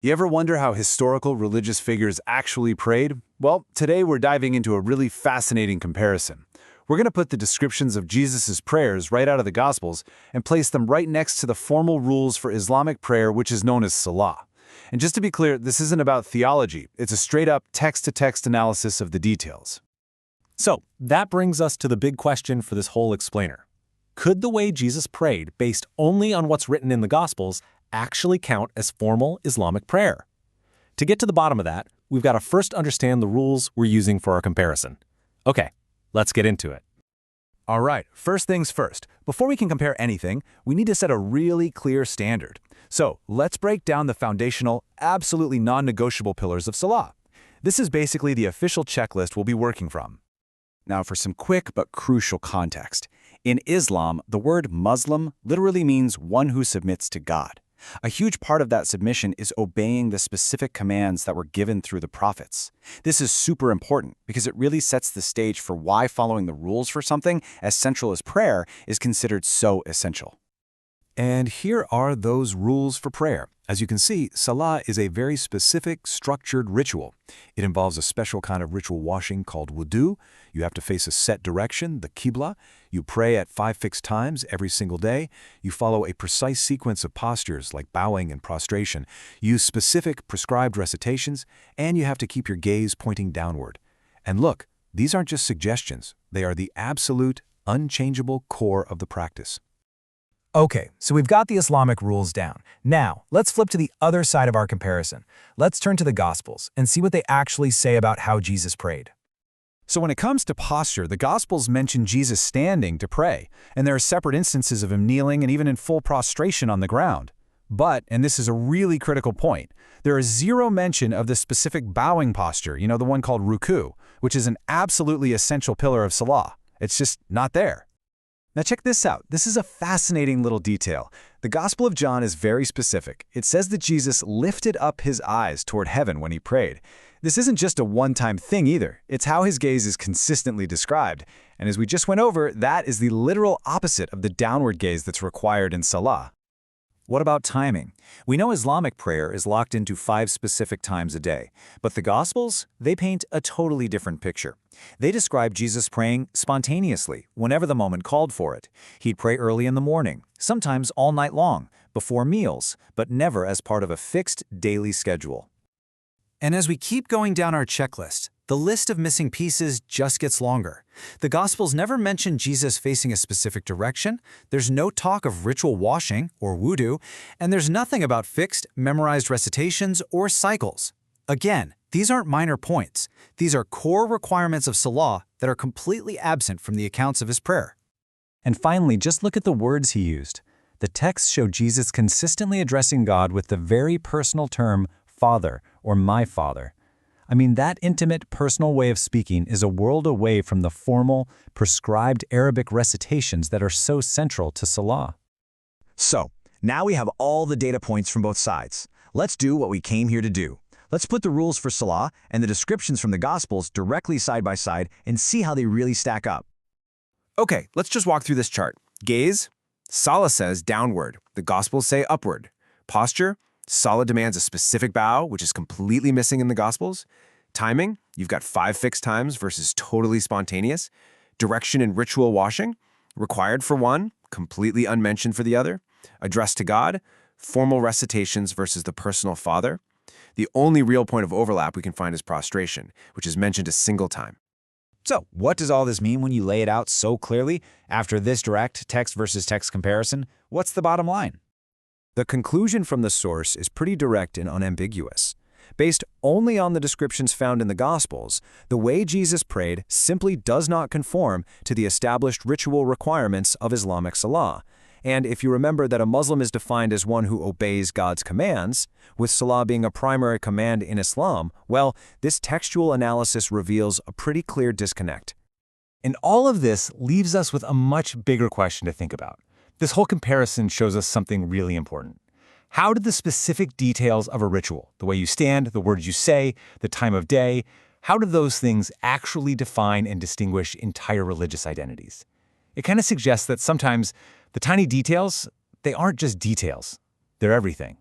You ever wonder how historical religious figures actually prayed? Well, today we're diving into a really fascinating comparison. We're going to put the descriptions of Jesus' prayers right out of the Gospels and place them right next to the formal rules for Islamic prayer, which is known as Salah. And just to be clear, this isn't about theology. It's a straight-up text-to-text analysis of the details. So, that brings us to the big question for this whole explainer. Could the way Jesus prayed, based only on what's written in the Gospels, actually count as formal Islamic prayer? To get to the bottom of that, we've got to first understand the rules we're using for our comparison. Okay, let's get into it. All right, first things first. Before we can compare anything, we need to set a really clear standard. So, let's break down the foundational, absolutely non-negotiable pillars of Salah. This is basically the official checklist we'll be working from. Now, for some quick but crucial context. In Islam, the word Muslim literally means one who submits to God. A huge part of that submission is obeying the specific commands that were given through the prophets. This is super important because it really sets the stage for why following the rules for something as central as prayer is considered so essential. And here are those rules for prayer. As you can see, Salah is a very specific, structured ritual. It involves a special kind of ritual washing called wudu. You have to face a set direction, the qibla. You pray at 5 fixed times every single day. You follow a precise sequence of postures like bowing and prostration. Use specific prescribed recitations, and you have to keep your gaze pointing downward. And look, these aren't just suggestions. They are the absolute, unchangeable core of the practice. Okay, so we've got the Islamic rules down. Now, let's flip to the other side of our comparison. Let's turn to the Gospels and see what they actually say about how Jesus prayed. So when it comes to posture, the Gospels mention Jesus standing to pray, and there are separate instances of him kneeling and even in full prostration on the ground. But, and this is a really critical point, there is zero mention of the specific bowing posture, the one called ruku, which is an absolutely essential pillar of Salah. It's just not there. Now check this out. This is a fascinating little detail. The Gospel of John is very specific. It says that Jesus lifted up his eyes toward heaven when he prayed. This isn't just a one-time thing either. It's how his gaze is consistently described. And as we just went over, that is the literal opposite of the downward gaze that's required in Salah. What about timing? We know Islamic prayer is locked into 5 specific times a day, but the Gospels, they paint a totally different picture. They describe Jesus praying spontaneously, whenever the moment called for it. He'd pray early in the morning, sometimes all night long, before meals, but never as part of a fixed daily schedule. And as we keep going down our checklist, the list of missing pieces just gets longer. The Gospels never mention Jesus facing a specific direction, there's no talk of ritual washing or wudu, and there's nothing about fixed, memorized recitations or cycles. Again, these aren't minor points. These are core requirements of Salah that are completely absent from the accounts of his prayer. And finally, just look at the words he used. The texts show Jesus consistently addressing God with the very personal term, Father, or my Father. I mean, that intimate, personal way of speaking is a world away from the formal, prescribed Arabic recitations that are so central to Salah. So, now we have all the data points from both sides. Let's do what we came here to do. Let's put the rules for Salah and the descriptions from the Gospels directly side by side and see how they really stack up. Okay, let's just walk through this chart. Gaze, Salah says downward. The Gospels say upward. Posture, Salah demands a specific bow, which is completely missing in the Gospels. Timing, you've got 5 fixed times versus totally spontaneous. Direction and ritual washing, required for one, completely unmentioned for the other. Address to God, formal recitations versus the personal Father. The only real point of overlap we can find is prostration, which is mentioned a single time. So, what does all this mean when you lay it out so clearly? After this direct text versus text comparison, what's the bottom line? The conclusion from the source is pretty direct and unambiguous. Based only on the descriptions found in the Gospels, the way Jesus prayed simply does not conform to the established ritual requirements of Islamic Salah. And if you remember that a Muslim is defined as one who obeys God's commands, with Salah being a primary command in Islam, well, this textual analysis reveals a pretty clear disconnect. And all of this leaves us with a much bigger question to think about. This whole comparison shows us something really important. How did the specific details of a ritual, the way you stand, the words you say, the time of day, how do those things actually define and distinguish entire religious identities? It kind of suggests that sometimes the tiny details, they aren't just details, they're everything.